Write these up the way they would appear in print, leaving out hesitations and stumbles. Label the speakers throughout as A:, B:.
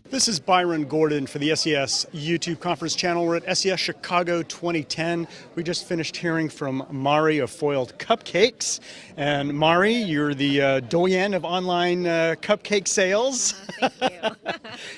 A: This is Byron Gordon for the SES YouTube conference channel. We're at SES Chicago 2010. We just finished hearing from Mari of Foiled Cupcakes. And Mari, you're the doyen of online cupcake sales.
B: Thank you.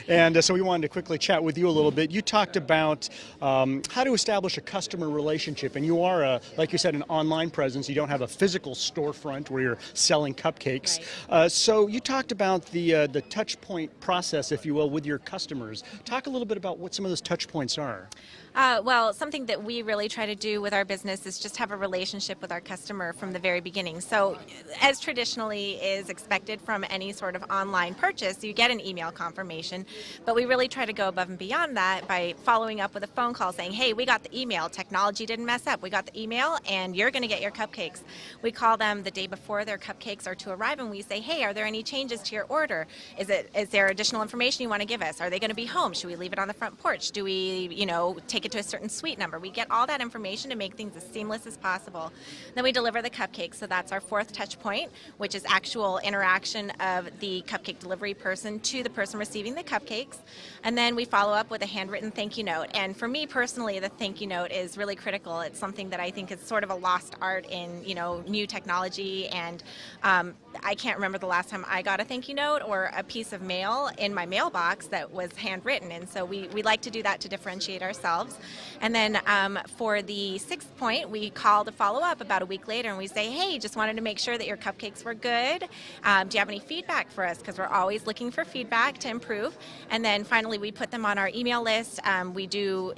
A: And so we wanted to quickly chat with you a little bit. You talked about how to establish a customer relationship. And you are, like you said, an online presence. You don't have a physical storefront where you're selling cupcakes.
B: Right.
A: So you talked about the touch point process, if you will, with your customers. Talk a little bit about what some of those touch points are.
B: Well, something that we really try to do with our business is just have a relationship with our customer from the very beginning. So as traditionally is expected from any sort of online purchase, you get an email confirmation, but we really try to go above and beyond that by following up with a phone call saying, hey, we got the email, technology didn't mess up, we got the email and you're going to get your cupcakes. We call them the day before their cupcakes are to arrive and we say, hey, are there any changes to your order? Is there additional information you want to give us? Are they going to be home? Should we leave it on the front porch? Do we, take it to a certain suite number? We get all that information to make things as seamless as possible. Then we deliver the cupcakes, so that's our fourth touch point, which is actual interaction of the cupcake delivery person to the person receiving the cupcakes. And then we follow up with a handwritten thank you note. And for me personally, the thank you note is really critical. It's something that I think is sort of a lost art in, new technology. And I can't remember the last time I got a thank you note or a piece of mail in my mailbox that was handwritten. And so we like to do that to differentiate ourselves. And then for the sixth point, we call to follow up about a week later and we say, hey, just wanted to make sure that your cupcakes were good. Do you have any feedback for us? Because we're always looking for feedback to improve. And then finally, we put them on our email list. We do,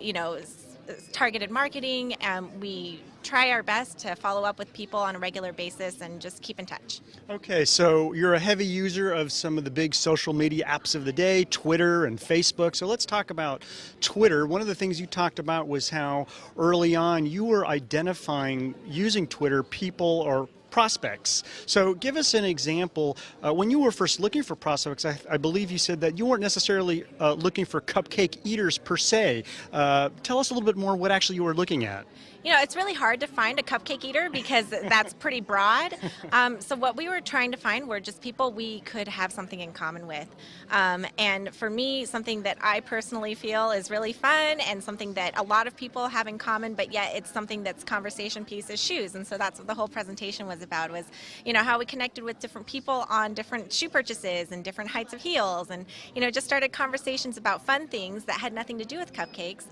B: targeted marketing. We try our best to follow up with people on a regular basis and just keep in touch.
A: Okay, so you're a heavy user of some of the big social media apps of the day, Twitter and Facebook. So let's talk about Twitter. One of the things you talked about was how early on you were identifying, using Twitter, people or prospects. So give us an example. When you were first looking for prospects, I believe you said that you weren't necessarily looking for cupcake eaters per se. Tell us a little bit more what actually you were looking at.
B: It's really hard to find a cupcake eater because that's pretty broad. So what we were trying to find were just people we could have something in common with. And for me, something that I personally feel is really fun and something that a lot of people have in common, but yet it's something that's conversation piece is shoes. And so that's what the whole presentation was about, was, how we connected with different people on different shoe purchases and different heights of heels and, just started conversations about fun things that had nothing to do with cupcakes.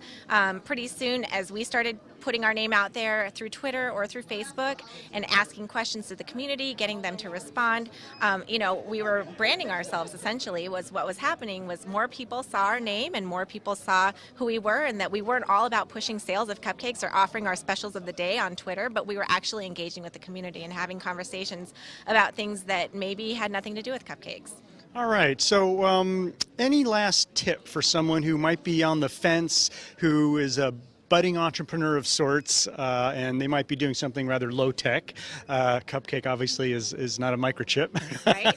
B: Pretty soon as we started putting our name out there through Twitter or through Facebook and asking questions to the community, getting them to respond. We were branding ourselves essentially. Was what was happening was more people saw our name and more people saw who we were, and that we weren't all about pushing sales of cupcakes or offering our specials of the day on Twitter, but we were actually engaging with the community and having conversations about things that maybe had nothing to do with cupcakes.
A: All right, so any last tip for someone who might be on the fence, who is a budding entrepreneur of sorts, and they might be doing something rather low-tech. Cupcake obviously is not a microchip.
B: Right.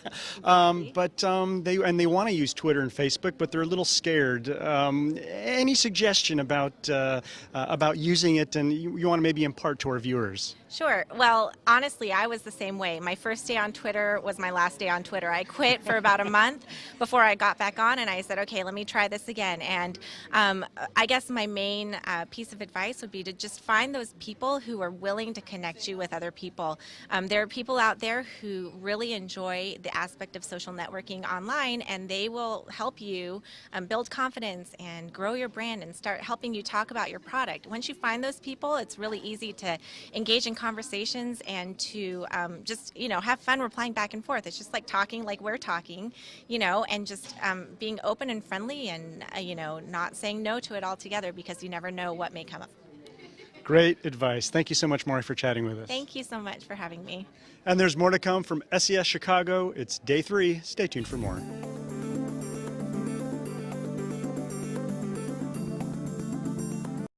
A: But they want to use Twitter and Facebook, but they're a little scared. Any suggestion about using it, and you want to maybe impart to our viewers?
B: Sure. Well, honestly, I was the same way. My first day on Twitter was my last day on Twitter. I quit for about a month before I got back on, and I said, okay, let me try this again. And I guess my main piece of advice would be to just find those people who are willing to connect you with other people. There are people out there who really enjoy the aspect of social networking online, and they will help you build confidence and grow your brand and start helping you talk about your product. Once you find those people, it's really easy to engage in conversations and to just have fun replying back and forth. It's just like talking like we're talking, and just being open and friendly and not saying no to it altogether, because you never know what may come up.
A: Great advice. Thank you so much, Mari, for chatting with us.
B: Thank you so much for having me.
A: And there's more to come from SES Chicago. It's day 3. Stay tuned for more.